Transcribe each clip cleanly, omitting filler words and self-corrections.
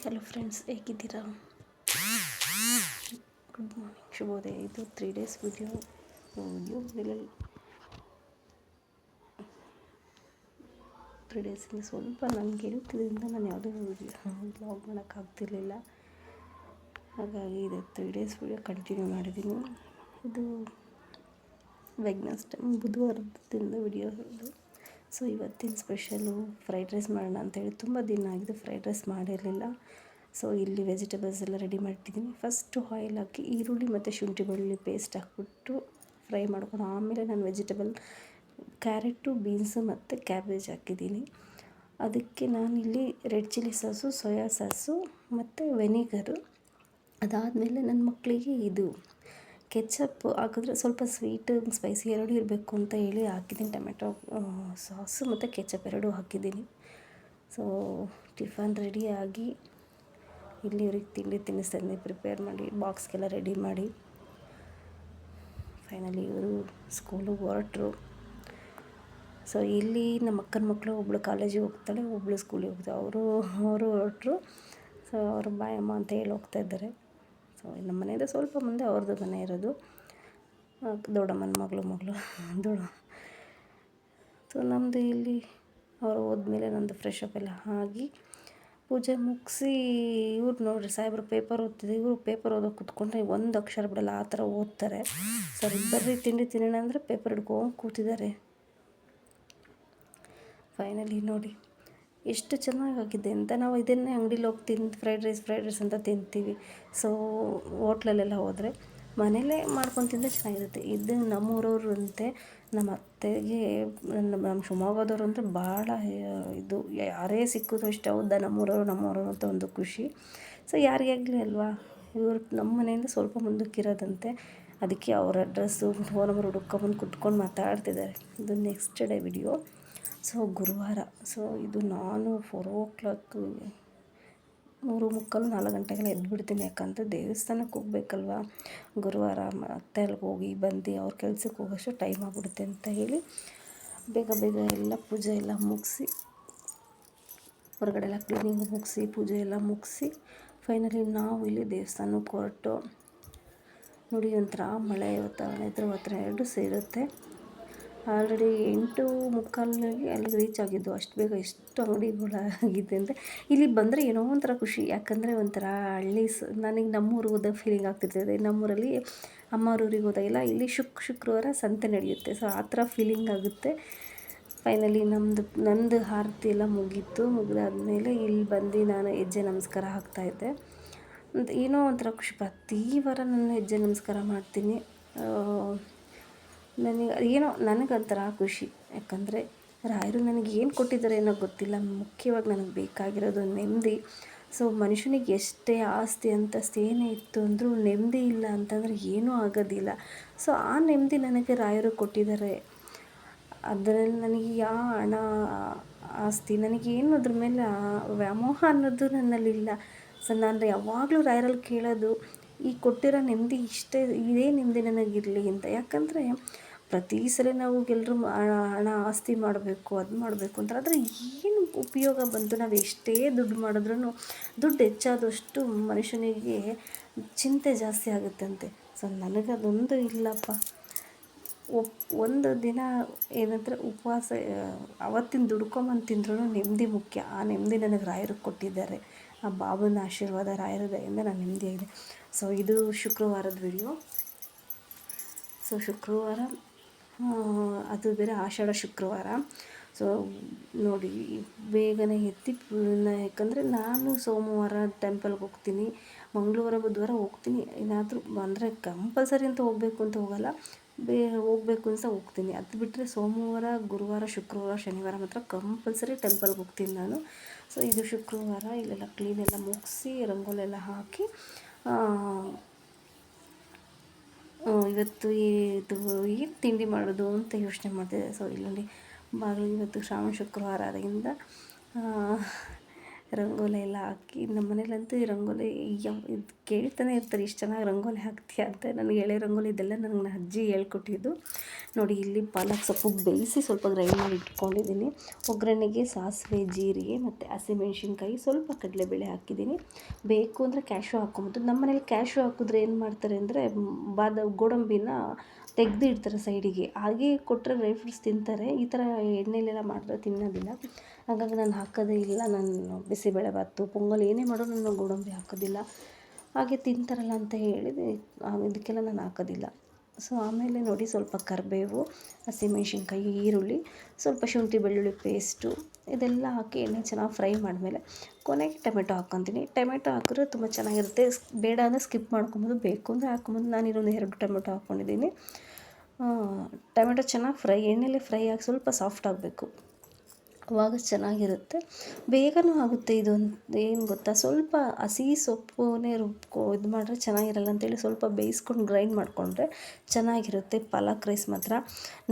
Hello friends, ಹೇಗಿದ್ದೀರಾ? Good morning, ಶುಭೋದಯ. ಇದು 3 ಡೇಸ್ ವಿಡಿಯೋ ಇಲ್ಲ. 3 ಡೇಸಿಂದ ಸ್ವಲ್ಪ ನನಗೆ ಹೇಳ್ತಿದ್ದರಿಂದ ನಾನು ಯಾವುದೇ ವ್ಲಾಗ್ ಮಾಡೋಕ್ಕಾಗ್ತಿರ್ಲಿಲ್ಲ. ಹಾಗಾಗಿ ಇದು 3 ಡೇಸ್ ವಿಡಿಯೋ ಕಂಟಿನ್ಯೂ ಮಾಡಿದ್ದೀನಿ. ಇದು ವೆಡ್ನೆಸ್ಡೇ, ಬುಧವಾರದಿಂದ ವಿಡಿಯೋ ಇದು. ಸೊ ಇವತ್ತಿನ ಸ್ಪೆಷಲು ಫ್ರೈಡ್ ರೈಸ್ ಮಾಡೋಣ ಅಂತೇಳಿ. ತುಂಬ ದಿನ ಆಗಿದೆ ಫ್ರೈಡ್ ರೈಸ್ ಮಾಡಿರಲಿಲ್ಲ. ಸೊ ಇಲ್ಲಿ ವೆಜಿಟೇಬಲ್ಸ್ ಎಲ್ಲ ರೆಡಿ ಮಾಡಿಟ್ಟಿದ್ದೀನಿ. ಫಸ್ಟು ಆಯಿಲ್ ಹಾಕಿ ಈರುಳ್ಳಿ ಮತ್ತು ಶುಂಠಿ ಬೆಳ್ಳುಳ್ಳಿ ಪೇಸ್ಟ್ ಹಾಕ್ಬಿಟ್ಟು ಫ್ರೈ ಮಾಡ್ಕೊಂಡು, ಆಮೇಲೆ ನಾನು ವೆಜಿಟೇಬಲ್ ಕ್ಯಾರೆಟು, ಬೀನ್ಸು ಮತ್ತು ಕ್ಯಾಬೇಜ್ ಹಾಕಿದ್ದೀನಿ. ಅದಕ್ಕೆ ನಾನಿಲ್ಲಿ red chilli sauce, soya sauce ಮತ್ತು ವೆನಿಗರು. ಅದಾದಮೇಲೆ ನನ್ನ ಮಕ್ಕಳಿಗೆ ಇದು ಕೆಚಪ್ ಹಾಕಿದ್ರೆ ಸ್ವಲ್ಪ ಸ್ವೀಟ್ ಸ್ಪೈಸಿ ಎರಡೂ ಇರಬೇಕು ಅಂತ ಹೇಳಿ ಹಾಕಿದ್ದೀನಿ. ಟೊಮೆಟೊ ಸಾಸು ಮತ್ತು ಕೆಚಪ್ ಎರಡೂ ಹಾಕಿದ್ದೀನಿ. ಸೊ ಟಿಫನ್ ರೆಡಿಯಾಗಿ ಇಲ್ಲಿ ಇವ್ರಿಗೆ ತಿಂಡಿ ತಿನ್ನಿಸ್ತಾನೆ ಪ್ರಿಪೇರ್ ಮಾಡಿ ಬಾಕ್ಸ್ಗೆಲ್ಲ ರೆಡಿ ಮಾಡಿ ಫೈನಲಿ ಇವರು ಸ್ಕೂಲಿಗೆ ಹೊರಟರು. ಸೊ ಇಲ್ಲಿ ನಮ್ಮ ಅಕ್ಕನ ಮಕ್ಕಳು ಒಬ್ಬಳು ಕಾಲೇಜಿಗೆ ಹೋಗ್ತಾಳೆ, ಒಬ್ಬಳು ಸ್ಕೂಲಿಗೆ ಹೋಗ್ತಾಳೆ. ಅವರು ಹೊರಟರು. ಸೊ ಅವರು ಬಾಯ್ ಅಮ್ಮ ಅಂತ ಹೇಳಿ ಹೋಗ್ತಾ ಇದ್ದಾರೆ. ಸೊ ನಮ್ಮ ಮನೆಯಿಂದ ಸ್ವಲ್ಪ ಮುಂದೆ ಅವ್ರದ್ದು ಮನೆ ಇರೋದು, ದೊಡ್ಡಮ್ಮನ ಮಗಳು ದೊಡ್ಡ. ಸೊ ನಮ್ಮದು ಇಲ್ಲಿ ಅವರು ಹೋದ್ಮೇಲೆ ನಂದು ಫ್ರೆಶ್ ಅಪ್ ಎಲ್ಲ ಆಗಿ ಪೂಜೆ ಮುಗಿಸಿ ಇವ್ರು ನೋಡಿರಿ ಸಾಹೇಬ್ರು ಪೇಪರ್ ಓದ್ತಿದ್ದೆ. ಇವರು ಪೇಪರ್ ಓದೋಕೆ ಕೂತ್ಕೊಂಡ್ರೆ ಒಂದು ಅಕ್ಷರ ಬಿಡಲ್ಲ, ಆ ಥರ ಓದ್ತಾರೆ. ಸರ್ ಬರ್ರಿ ತಿಂಡಿ ತಿನ್ನೋಣ ಅಂದರೆ ಪೇಪರ್ ಹಿಡ್ಕೊಂಡು ಕೂತಿದ್ದಾರೆ. ಫೈನಲಿ ನೋಡಿ ಎಷ್ಟು ಚೆನ್ನಾಗಾಗಿದೆ ಅಂತ. ನಾವು ಇದನ್ನೇ ಅಂಗಡಿಲಿ ಹೋಗಿ ತಿಂದು ಫ್ರೈಡ್ ರೈಸ್ ಅಂತ ತಿಂತೀವಿ. ಸೊ ಹೋಟ್ಲಲ್ಲೆಲ್ಲ ಹೋದರೆ ಮನೇಲೇ ಮಾಡ್ಕೊಂಡು ತಿಂದರೆ ಚೆನ್ನಾಗಿರುತ್ತೆ. ಇದು ನಮ್ಮೂರವರು ಅಂತೆ, ನಮ್ಮ ಅತ್ತೆಗೆ ನಮ್ಮ ಶಿವಮೊಗ್ಗದವ್ರು ಅಂದರೆ ಭಾಳ ಇದು. ಯಾರೇ ಸಿಕ್ಕಿದ್ರು ಇಷ್ಟ, ಹೌದಾ ನಮ್ಮೂರವರು ಅಂತ ಒಂದು ಖುಷಿ. ಸೊ ಯಾರಿಗೇ ಆಗಲಿ ಅಲ್ವಾ, ಇವರು ನಮ್ಮ ಮನೆಯಿಂದ ಸ್ವಲ್ಪ ಮುಂದಕ್ಕಿರೋದಂತೆ. ಅದಕ್ಕೆ ಅವ್ರ ಅಡ್ರೆಸ್ಸು ಫೋನ್ ನಂಬರ್ ಹುಡುಕೊಂಬಂದು ಕುತ್ಕೊಂಡು ಮಾತಾಡ್ತಿದ್ದಾರೆ. ಇದು ನೆಕ್ಸ್ಟ್ ಡೇ ವಿಡಿಯೋ. ಸೊ ಗುರುವಾರ. ಸೊ ಇದು ನಾನು 4:00 3:45 4 ಗಂಟೆಗೆಲ್ಲ ಎದ್ದುಬಿಡ್ತೀನಿ. ಯಾಕಂದರೆ ದೇವಸ್ಥಾನಕ್ಕೆ ಹೋಗ್ಬೇಕಲ್ವ, ಗುರುವಾರ ಮತ್ತೆ ಅಲ್ಲಿಗೆ ಹೋಗಿ ಬಂದು ಅವ್ರ ಕೆಲ್ಸಕ್ಕೆ ಹೋಗೋಷ್ಟು ಟೈಮ್ ಆಗಿಬಿಡುತ್ತೆ ಅಂತ ಹೇಳಿ ಬೇಗ ಎಲ್ಲ ಪೂಜೆ ಎಲ್ಲ ಮುಗಿಸಿ, ಹೊರಗಡೆ ಎಲ್ಲ ಕ್ಲೀನಿಂಗ್ ಮುಗಿಸಿ, ಪೂಜೆ ಎಲ್ಲ ಮುಗಿಸಿ ಫೈನಲಿ ನಾವು ಇಲ್ಲಿ ದೇವಸ್ಥಾನಕ್ಕೆ ಹೊರಟು. ನೋಡಿ ಒಂಥರ ಮಳೆ ಇವತ್ತು ಎರಡೂ ಸೇರುತ್ತೆ. ಆಲ್ರೆಡಿ 8:45 ಅಲ್ಲಿಗೆ ರೀಚ್ ಆಗಿದ್ದು. ಅಷ್ಟು ಬೇಗ ಎಷ್ಟು ಅಂಗಡಿಗಳಾಗಿದೆ ಅಂದರೆ ಇಲ್ಲಿ ಬಂದರೆ ಏನೋ ಒಂಥರ ಖುಷಿ. ಯಾಕಂದರೆ ಒಂಥರ ಹಳ್ಳಿ ನನಗೆ ನಮ್ಮೂರಿಗೆ ಹೋದಾಗ ಫೀಲಿಂಗ್ ಆಗ್ತಿರ್ತದೆ. ನಮ್ಮೂರಲ್ಲಿ ಅಮ್ಮವ್ರ ಊರಿಗೆ ಹೋದಾಗೆಲ್ಲ ಇಲ್ಲಿ ಶುಕ್ರವಾರ ಸಂತೆ ನಡೆಯುತ್ತೆ. ಸೊ ಆ ಥರ ಫೀಲಿಂಗ್ ಆಗುತ್ತೆ. ಫೈನಲಿ ನಂದು ಆರತಿ ಎಲ್ಲ ಮುಗಿದಾದ್ಮೇಲೆ ಇಲ್ಲಿ ಬಂದು ನಾನು ಹೆಜ್ಜೆ ನಮಸ್ಕಾರ ಹಾಕ್ತಾಯಿದ್ದೆ. ಏನೋ ಒಂಥರ ಖುಷಿ. ಪ್ರತಿ ವಾರ ನಾನು ಹೆಜ್ಜೆ ನಮಸ್ಕಾರ ಮಾಡ್ತೀನಿ. ನನಗೊಂಥರ ಖುಷಿ. ಯಾಕಂದರೆ ರಾಯರು ನನಗೆ ಏನು ಕೊಟ್ಟಿದ್ದಾರೆ ಏನೋ ಗೊತ್ತಿಲ್ಲ. ಮುಖ್ಯವಾಗಿ ನನಗೆ ಬೇಕಾಗಿರೋದು ನೆಮ್ಮದಿ. ಸೊ ಮನುಷ್ಯನಿಗೆ ಎಷ್ಟೇ ಆಸ್ತಿ ಅಂತಸ್ತು ಏನೇ ಇತ್ತು ಅಂದರೂ ನೆಮ್ಮದಿ ಇಲ್ಲ ಅಂತಂದರೆ ಏನೂ ಆಗೋದಿಲ್ಲ. ಸೊ ಆ ನೆಮ್ಮದಿ ನನಗೆ ರಾಯರು ಕೊಟ್ಟಿದ್ದಾರೆ. ಅದರಲ್ಲಿ ನನಗೆ ಯಾವ ಹಣ ಆಸ್ತಿ ನನಗೇನು ಅದ್ರ ಮೇಲೆ ವ್ಯಾಮೋಹ ಅನ್ನೋದು ನನ್ನಲ್ಲಿಲ್ಲ. ಸೊ ನಾನು ಯಾವಾಗಲೂ ರಾಯರಲ್ಲಿ ಕೇಳೋದು, ಈ ಕೊಟ್ಟಿರೋ ನೆಮ್ಮದಿ ಇದೇ ನೆಮ್ಮದಿ ನನಗಿರಲಿ ಅಂತ. ಯಾಕಂದರೆ ಪ್ರತಿ ಸಲ ನಾವು ಎಲ್ಲರೂ ಹಣ ಆಸ್ತಿ ಮಾಡಬೇಕು, ಅದು ಮಾಡಬೇಕು ಅಂತಾರೆ. ಆದರೆ ಏನು ಉಪಯೋಗ ಬಂತು? ನಾವು ಎಷ್ಟೇ ದುಡ್ಡು ಮಾಡಿದ್ರೂ ದುಡ್ಡು ಹೆಚ್ಚಾದಷ್ಟು ಮನುಷ್ಯನಿಗೆ ಚಿಂತೆ ಜಾಸ್ತಿ ಆಗುತ್ತಂತೆ. ಸೊ ನನಗದೊಂದು ಇಲ್ಲಪ್ಪ. ಒಂದು ದಿನ ಏನಂದರೆ ಉಪವಾಸ ಅವತ್ತಿನ ದುಡ್ಕೊಂಬಂದು ತಿಂದ್ರೂ ನೆಮ್ಮದಿ ಮುಖ್ಯ. ಆ ನೆಮ್ಮದಿ ನನಗೆ ರಾಯರು ಕೊಟ್ಟಿದ್ದಾರೆ. ಆ ಬಾಬನ ಆಶೀರ್ವಾದ, ರಾಯರ ದಯೆಯಿಂದ ನಾನು ನೆಮ್ಮದಿಯಾಗಿದೆ. ಸೊ ಇದು ಶುಕ್ರವಾರದ ವಿಡಿಯೋ. ಸೊ ಶುಕ್ರವಾರ ಅದು ಬೇರೆ ಆಷಾಢ ಶುಕ್ರವಾರ. ಸೊ ನೋಡಿ ಬೇಗನೆ ಎದ್ದು ಯಾಕಂದರೆ ನಾನು ಸೋಮವಾರ ಟೆಂಪಲ್ಗೆ ಹೋಗ್ತೀನಿ, ಮಂಗಳವಾರ ಬುಧವಾರ ಹೋಗ್ತೀನಿ. ಏನಾದರೂ ಅಂದರೆ ಕಂಪಲ್ಸರಿ ಅಂತ ಹೋಗಬೇಕು ಅಂತ ಹೋಗಲ್ಲ, ಹೋಗಬೇಕು ಅಂತ ಹೋಗ್ತೀನಿ. ಅದು ಬಿಟ್ಟರೆ ಸೋಮವಾರ, ಗುರುವಾರ, ಶುಕ್ರವಾರ, ಶನಿವಾರ ಮಾತ್ರ ಕಂಪಲ್ಸರಿ ಟೆಂಪಲ್ಗೆ ಹೋಗ್ತೀನಿ ನಾನು. ಸೊ ಇದು ಶುಕ್ರವಾರ. ಇಲ್ಲೆಲ್ಲ ಕ್ಲೀನೆಲ್ಲ ಮುಗಿಸಿ ರಂಗೋಲೆಲ್ಲ ಹಾಕಿ ಇವತ್ತು ಇದು ಏನು ತಿಂಡಿ ಮಾಡೋದು ಅಂತ ಯೋಚನೆ ಮಾಡ್ತಿದ್ದೆ. ಸೊ ಇಲ್ಲಿ ಬಾಗಿಲು ಇವತ್ತು ಶ್ರಾವಣ ಶುಕ್ರವಾರ ಆದ್ದರಿಂದ ರಂಗೋಲಿ ಎಲ್ಲ ಹಾಕಿ ನಮ್ಮ ಮನೇಲಂತೂ ಈ ರಂಗೋಲಿ ಇದು ಕೇಳ್ತಾನೆ ಇರ್ತಾರೆ, ಇಷ್ಟು ಚೆನ್ನಾಗಿ ರಂಗೋಲಿ ಹಾಕ್ತೀಯ ಅಂತ. ನನಗೆ ಎಳೆ ರಂಗೋಲಿ ಇದೆಲ್ಲ ನನಗೆ ನನ್ನ ಅಜ್ಜಿ ಹೇಳ್ಕೊಟ್ಟಿದ್ದು. ನೋಡಿ ಇಲ್ಲಿ ಪಾಲಕ್ ಸೊಪ್ಪು ಬೇಯಿಸಿ ಸ್ವಲ್ಪ ಗ್ರೈಂಡ್ ಮಾಡಿ ಇಟ್ಕೊಂಡಿದ್ದೀನಿ. ಒಗ್ಗರಣೆಗೆ ಸಾಸಿವೆ, ಜೀರಿಗೆ ಮತ್ತು ಹಸಿಮೆಣ್ಸಿನ್ಕಾಯಿ, ಸ್ವಲ್ಪ ಕಡಲೆಬೇಳೆ ಹಾಕಿದ್ದೀನಿ. ಬೇಕು ಅಂದರೆ ಕ್ಯಾಶು ಹಾಕ್ಕೊಬೋದು. ನಮ್ಮ ಮನೇಲಿ ಕ್ಯಾಶು ಹಾಕಿದ್ರೆ ಏನು ಮಾಡ್ತಾರೆ ಅಂದರೆ ಗೋಡಂಬಿನ ತೆಗೆದು ಇಡ್ತಾರೆ ಸೈಡಿಗೆ, ಹಾಗೆ ಕೊಟ್ಟರೆ ಡ್ರೈ ಫ್ರೂಟ್ಸ್ ತಿಂತಾರೆ. ಈ ಥರ ಎಣ್ಣೆಲೆಲ್ಲ ಮಾಡಿದ್ರೆ ತಿನ್ನೋದಿಲ್ಲ. ಹಾಗಾಗಿ ನಾನು ಹಾಕೋದೇ ಇಲ್ಲ. ನಾನು ಬಿಸಿಬೇಳೆಭಾತು, ಪೊಂಗಲ್ ಏನೇ ಮಾಡೋದು ನಾನು ಗೋಡಂಬಿ ಹಾಕೋದಿಲ್ಲ. ಹಾಗೆ ತಿಂತಾರಲ್ಲ ಅಂತ ಹೇಳಿ ಇದಕ್ಕೆಲ್ಲ ನಾನು ಹಾಕೋದಿಲ್ಲ. ಸೊ ಆಮೇಲೆ ನೋಡಿ ಸ್ವಲ್ಪ ಕರಿಬೇವು, ಹಸಿಮೆಣ್ಸಿನ್ಕಾಯಿ, ಈರುಳ್ಳಿ, ಸ್ವಲ್ಪ ಶುಂಠಿ ಬೆಳ್ಳುಳ್ಳಿ ಪೇಸ್ಟು ಇದೆಲ್ಲ ಹಾಕಿ ಎಣ್ಣೆ ಚೆನ್ನಾಗಿ ಫ್ರೈ ಮಾಡಿದ್ಮೇಲೆ ಕೊನೆಗೆ ಟೊಮೆಟೊ ಹಾಕ್ಕೊತೀನಿ. ಟೊಮೆಟೊ ಹಾಕಿದ್ರೆ ತುಂಬ ಚೆನ್ನಾಗಿರುತ್ತೆ. ಬೇಡ ಅಂದರೆ ಸ್ಕಿಪ್ ಮಾಡ್ಕೊಬೋದು, ಬೇಕು ಅಂದರೆ ಹಾಕ್ಕೊಬೋದು. ನಾನಿರೋದು 2 ಟೊಮೆಟೊ ಹಾಕ್ಕೊಂಡಿದ್ದೀನಿ. ಟೊಮೆಟೊ ಚೆನ್ನಾಗಿ ಫ್ರೈ, ಎಣ್ಣೆಲೆ ಫ್ರೈ ಆಗಿ ಸ್ವಲ್ಪ ಸಾಫ್ಟ್ ಆಗಬೇಕು, ಆವಾಗ ಚೆನ್ನಾಗಿರುತ್ತೆ. ಬೇಗನೂ ಆಗುತ್ತೆ. ಇದೊಂದು ಏನು ಗೊತ್ತಾ, ಸ್ವಲ್ಪ ಹಸಿ ಸೊಪ್ಪನ್ನೇ ಇದು ಮಾಡಿದ್ರೆ ಚೆನ್ನಾಗಿರಲ್ಲ ಅಂತೇಳಿ ಸ್ವಲ್ಪ ಬೇಯಿಸ್ಕೊಂಡು ಗ್ರೈಂಡ್ ಮಾಡಿಕೊಂಡ್ರೆ ಚೆನ್ನಾಗಿರುತ್ತೆ. ಪಾಲಕ್ ರೈಸ್ ಮಾತ್ರ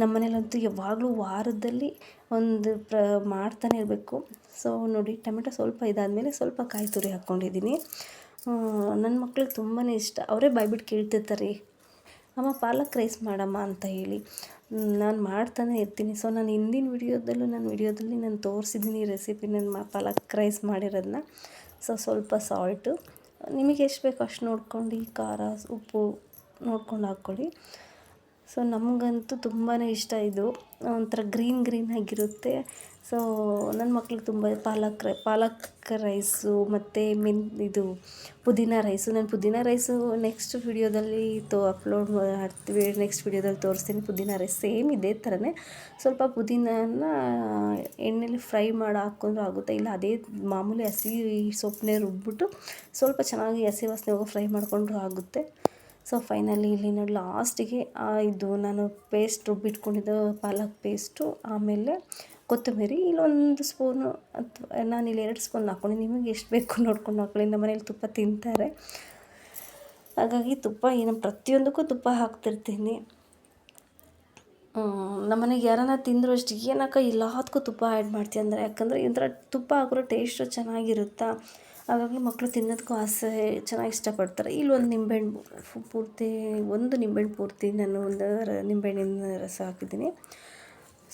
ನಮ್ಮ ಮನೇಲಂತೂ ಯಾವಾಗಲೂ ವಾರದಲ್ಲಿ ಒಂದು ಮಾಡ್ತಾನೆ ಇರಬೇಕು. ಸೊ ನೋಡಿ ಟೊಮೆಟೊ ಸ್ವಲ್ಪ ಇದಾದಮೇಲೆ ಸ್ವಲ್ಪ ಕಾಯಿ ತುರಿ ಹಾಕ್ಕೊಂಡಿದ್ದೀನಿ. ನನ್ನ ಮಕ್ಳಿಗೆ ತುಂಬಾ ಇಷ್ಟ. ಅವರೇ ಬಾಯ್ಬಿಟ್ಟು ಕೇಳ್ತಿರ್ತಾರೆ, ಅಮ್ಮ ಪಾಲಕ್ ರೈಸ್ ಮಾಡಮ್ಮ ಅಂತ ಹೇಳಿ. ನಾನು ಮಾಡ್ತಾನೆ ಇರ್ತೀನಿ. ಸೊ ನಾನು ಹಿಂದಿನ ವಿಡಿಯೋದಲ್ಲಿ ನಾನು ತೋರಿಸಿದ್ದೀನಿ ರೆಸಿಪಿ, ನಾನು ಪಾಲಕ್ ರೈಸ್ ಮಾಡಿರೋದನ್ನ. ಸೊ ಸ್ವಲ್ಪ ಸಾಲ್ಟು ನಿಮಗೆ ಎಷ್ಟು ಬೇಕೋ ಅಷ್ಟು ನೋಡ್ಕೊಂಡು, ಖಾರ ಉಪ್ಪು ನೋಡ್ಕೊಂಡು ಹಾಕ್ಕೊಳ್ಳಿ. ಸೊ ನಮಗಂತೂ ತುಂಬಾ ಇಷ್ಟ ಇದು. ಒಂಥರ ಗ್ರೀನ್ ಆಗಿರುತ್ತೆ. ಸೊ ನನ್ನ ಮಕ್ಳಿಗೆ ತುಂಬ ಪಾಲಕ್ ರೈಸು ಮತ್ತು ಇದು ಪುದೀನ ರೈಸು. ನಾನು ಪುದೀನ ರೈಸು ನೆಕ್ಸ್ಟ್ ವಿಡಿಯೋದಲ್ಲಿ ಅಪ್ಲೋಡ್ ಮಾಡ್ತೀವಿ. ನೆಕ್ಸ್ಟ್ ವಿಡಿಯೋದಲ್ಲಿ ತೋರಿಸ್ತೀನಿ. ಪುದೀನ ರೈಸ್ ಸೇಮ್ ಇದೇ ಥರನೇ, ಸ್ವಲ್ಪ ಪುದೀನನ ಎಣ್ಣೆಲಿ ಫ್ರೈ ಮಾಡಿ ಹಾಕ್ಕೊಂಡ್ರೂ ಆಗುತ್ತೆ. ಇಲ್ಲ ಅದೇ ಮಾಮೂಲಿ ಹಸಿ ಸೊಪ್ಪನ್ನೇ ರುಬ್ಬಿಟ್ಟು ಸ್ವಲ್ಪ ಚೆನ್ನಾಗಿ ಹಸಿ ವಾಸನೆ ಹೋಗೋ ಫ್ರೈ ಮಾಡಿಕೊಂಡ್ರೂ ಆಗುತ್ತೆ. ಸೊ ಫೈನಲಿ ಇಲ್ಲಿ ನೋಡಿ ಲಾಸ್ಟಿಗೆ ಇದು ನಾನು ಪೇಸ್ಟ್ ರುಬ್ಬಿಟ್ಕೊಂಡಿದ್ದು ಪಾಲಕ್ ಪೇಸ್ಟು, ಆಮೇಲೆ ಕೊತ್ತಂಬರಿ ಇಲ್ಲೊಂದು ಸ್ಪೂನು ಅಥವಾ ನಾನಿಲ್ಲಿ 2 ಸ್ಪೂನ್ ಹಾಕ್ಕೊಂಡು, ನಿಮಗೆ ಎಷ್ಟು ಬೇಕು ನೋಡ್ಕೊಂಡು ಹಾಕ್ಕೊಳ್ಳಿ. ನಮ್ಮ ಮನೇಲಿ ತುಪ್ಪ ತಿಂತಾರೆ, ಹಾಗಾಗಿ ತುಪ್ಪ ಪ್ರತಿಯೊಂದಕ್ಕೂ ತುಪ್ಪ ಹಾಕ್ತಿರ್ತೀನಿ. ನಮ್ಮ ಮನೆಗೆ ಯಾರನ್ನ ತಿಂದರೂ ಅಷ್ಟು ಏನಕ್ಕ ಎಲ್ಲದಕ್ಕೂ ತುಪ್ಪ ಆ್ಯಡ್ ಮಾಡ್ತೀವಿ ಅಂದರೆ, ಯಾಕಂದರೆ ಈ ಥರ ತುಪ್ಪ ಹಾಕಿರೋ ಟೇಸ್ಟು ಚೆನ್ನಾಗಿರುತ್ತಾ, ಹಾಗಾಗಿ ಮಕ್ಕಳು ತಿನ್ನೋದಕ್ಕೂ ಚೆನ್ನಾಗಿ ಇಷ್ಟಪಡ್ತಾರೆ. ಇಲ್ಲೊಂದು ನಿಂಬೆಹಣ್ಣು ಪೂರ್ತಿ ನಾನು ನಿಂಬೆಹಣ್ಣಿನ ರಸ ಹಾಕಿದ್ದೀನಿ.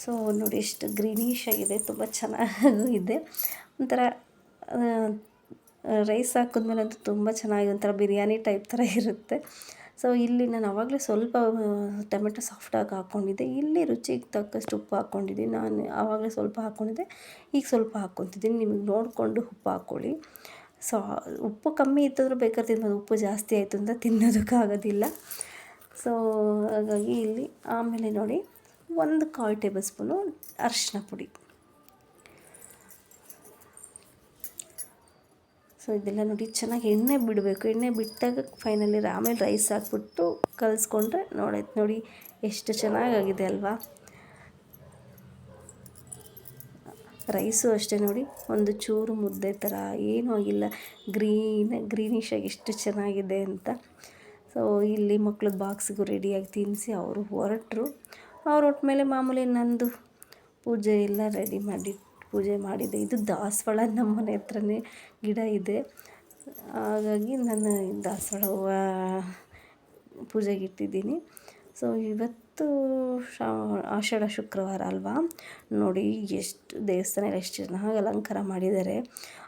ಸೊ ನೋಡಿ ಎಷ್ಟು ಗ್ರೀನಿಶ್ ಆಗಿದೆ, ತುಂಬ ಚೆನ್ನಾಗೂ ಇದೆ. ಒಂಥರ ರೈಸ್ ಹಾಕಿದ್ಮೇಲೆ ಅಂತೂ ತುಂಬ ಚೆನ್ನಾಗಿ ಒಂಥರ ಬಿರಿಯಾನಿ ಟೈಪ್ ಥರ ಇರುತ್ತೆ. ಸೊ ಇಲ್ಲಿ ನಾನು ಆವಾಗಲೇ ಸ್ವಲ್ಪ ಟೊಮೆಟೊ ಸಾಫ್ಟಾಗಿ ಹಾಕ್ಕೊಂಡಿದ್ದೆ. ಇಲ್ಲಿ ರುಚಿಗೆ ತಕ್ಕಷ್ಟು ಉಪ್ಪು ಹಾಕ್ಕೊಂಡಿದ್ದೀನಿ. ನಾನು ಆವಾಗಲೇ ಸ್ವಲ್ಪ ಹಾಕ್ಕೊಂಡಿದ್ದೆ, ಈಗ ಸ್ವಲ್ಪ ಹಾಕ್ಕೊತಿದ್ದೀನಿ. ನಿಮಗೆ ನೋಡಿಕೊಂಡು ಉಪ್ಪು ಹಾಕ್ಕೊಳ್ಳಿ. ಸೊ ಉಪ್ಪು ಕಮ್ಮಿ ಇತ್ತಂದ್ರೆ ಬೇಕಾದ್ರೆ ತಿನ್ನೋದು, ಉಪ್ಪು ಜಾಸ್ತಿ ಆಯಿತು ಅಂತ ತಿನ್ನೋದಕ್ಕಾಗೋದಿಲ್ಲ. ಸೊ ಹಾಗಾಗಿ ಇಲ್ಲಿ ಆಮೇಲೆ ನೋಡಿ 1/4 ಟೇಬಲ್ ಸ್ಪೂನು ಅರಿಶಿನ ಪುಡಿ. ಸೊ ಇದೆಲ್ಲ ನೋಡಿ ಚೆನ್ನಾಗಿ ಎಣ್ಣೆ ಬಿಡಬೇಕು. ಎಣ್ಣೆ ಬಿಟ್ಟಾಗ ಫೈನಲಿ ಆಮೇಲೆ ರೈಸ್ ಹಾಕ್ಬಿಟ್ಟು ಕಲಿಸ್ಕೊಂಡ್ರೆ ನೋಡಿ ಎಷ್ಟು ಚೆನ್ನಾಗಾಗಿದೆ ಅಲ್ವಾ. ರೈಸು ಅಷ್ಟೇ ನೋಡಿ, ಒಂದು ಚೂರು ಮುದ್ದೆ ಥರ ಏನೂ ಆಗಿಲ್ಲ, ಗ್ರೀನಿಶಾಗಿ ಎಷ್ಟು ಚೆನ್ನಾಗಿದೆ ಅಂತ. ಸೊ ಇಲ್ಲಿ ಮಕ್ಳದ್ದು ಬಾಕ್ಸಿಗೂ ರೆಡಿಯಾಗಿ ತಿನ್ನಿಸಿ ಅವರು ಹೊರಟರು. ಅವ್ರು ಹೊರಟ್ಮೇಲೆ ಮಾಮೂಲಿ ನಂದು ಪೂಜೆ ಎಲ್ಲ ರೆಡಿ ಮಾಡಿ ಪೂಜೆ ಮಾಡಿದೆ. ಇದು ದಾಸವಾಳ ನಮ್ಮ ಮನೆ ಹತ್ರನೇ ಗಿಡ ಇದೆ, ಹಾಗಾಗಿ ನಾನು ದಾಸವಾಳ ಹೂವು ಪೂಜೆಗೆ ಇಟ್ಟಿದ್ದೀನಿ. ಸೊ ಇವತ್ತು ಆಷಾಢ ಶುಕ್ರವಾರ ಅಲ್ವಾ, ನೋಡಿ ಎಷ್ಟು ದೇವಸ್ಥಾನ ಎಷ್ಟು ಚೆನ್ನಾಗಿ ಅಲಂಕಾರ ಮಾಡಿದ್ದಾರೆ.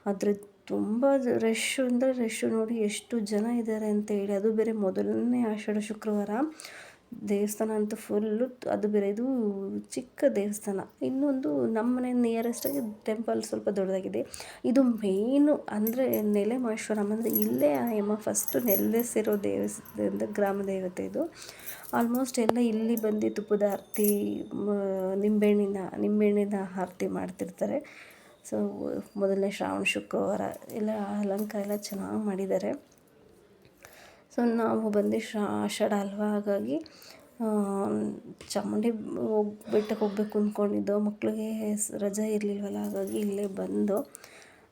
ಆದರೆ ತುಂಬ ರಶ್ಶು ನೋಡಿ ಎಷ್ಟು ಜನ ಇದ್ದಾರೆ ಅಂತ ಹೇಳಿ. ಅದು ಬೇರೆ ಮೊದಲನೇ ಆಷಾಢ ಶುಕ್ರವಾರ. ದೇವಸ್ಥಾನ ಅಂತೂ ಫುಲ್ಲು, ಅದು ಬೇರೆ ಇದು ಚಿಕ್ಕ ದೇವಸ್ಥಾನ. ಇನ್ನೊಂದು ನಮ್ಮ ಮನೆ ನಿಯರೆಸ್ಟಾಗಿ ಟೆಂಪಲ್ ಸ್ವಲ್ಪ ದೊಡ್ಡದಾಗಿದೆ. ಇದು ಮೇಯ್ನು ಅಂದರೆ ನೆಲೆ ಮಹೇಶ್ವರಮ್ಮ ಅಂದರೆ ಇಲ್ಲೇ ಫಸ್ಟು ನೆಲೆಸಿರೋ ದೇವಸ್ಥಾನದ ಗ್ರಾಮ ದೇವತೆ ಇದು. ಆಲ್ಮೋಸ್ಟ್ ಎಲ್ಲ ಇಲ್ಲಿ ಬಂದು ತುಪ್ಪದ ಆರತಿ, ನಿಂಬೆಹಣ್ಣಿನ ಆರತಿ ಮಾಡ್ತಿರ್ತಾರೆ. ಸೊ ಮೊದಲನೇ ಶ್ರಾವಣ ಶುಕ್ರವಾರ ಎಲ್ಲ ಅಲಂಕಾರ ಎಲ್ಲ ಚೆನ್ನಾಗಿ ಮಾಡಿದ್ದಾರೆ. ಸೊ ನಾವು ಬಂದು ಆಷಾಢ ಅಲ್ವಾ, ಹಾಗಾಗಿ ಚಾಮುಂಡಿ ಬೆಟ್ಟಕ್ಕೆ ಹೋಗ್ಬೇಕು ಅಂದ್ಕೊಂಡಿದ್ದೋ, ಮಕ್ಕಳಿಗೆ ರಜೆ ಇರಲಿಲ್ವಲ್ಲ, ಹಾಗಾಗಿ ಇಲ್ಲೇ ಬಂದು.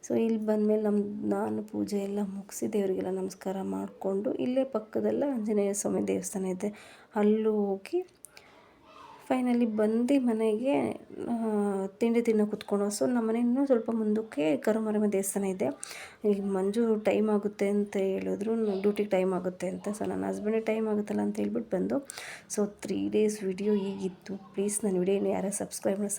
ಸೊ ಇಲ್ಲಿ ಬಂದಮೇಲೆ ನಾನು ಪೂಜೆ ಎಲ್ಲ ಮುಗಿಸಿ ದೇವರಿಗೆಲ್ಲ ನಮಸ್ಕಾರ ಮಾಡಿಕೊಂಡು ಇಲ್ಲೇ ಪಕ್ಕದಲ್ಲ ಆಂಜನೇಯ ಸ್ವಾಮಿ ದೇವಸ್ಥಾನ ಇದೆ, ಅಲ್ಲೂ ಹೋಗಿ ಫೈನಲಿ ಬಂದು ಮನೆಗೆ ತಿಂಡಿ ತಿನ್ನೋ ಕೂತ್ಕೊಂಡು. ಸೊ ನಮ್ಮ ಮನೆ ಇನ್ನೂ ಸ್ವಲ್ಪ ಮುಂದಕ್ಕೆ ಕರುಮಾರಮ್ಮ ದೇವಸ್ಥಾನ ಇದೆ. ಈಗ ಮಂಜು ಟೈಮ್ ಆಗುತ್ತೆ ಅಂತ ಹೇಳಿದ್ರು, ಡ್ಯೂಟಿಗೆ ಟೈಮ್ ಆಗುತ್ತೆ ಅಂತ. ಸೊ ನನ್ನ ಹಸ್ಬೆಂಡಿಗೆ ಟೈಮ್ ಆಗುತ್ತಲ್ಲ ಅಂತ ಹೇಳ್ಬಿಟ್ಟು ಬಂದು. ಸೊ 3 ಡೇಸ್ ವಿಡಿಯೋ ಹೀಗಿತ್ತು. ಪ್ಲೀಸ್ ನನ್ನ ವಿಡಿಯೋನ ಯಾರು ಸಬ್ಸ್ಕ್ರೈಬ್ ಮಾಡಿ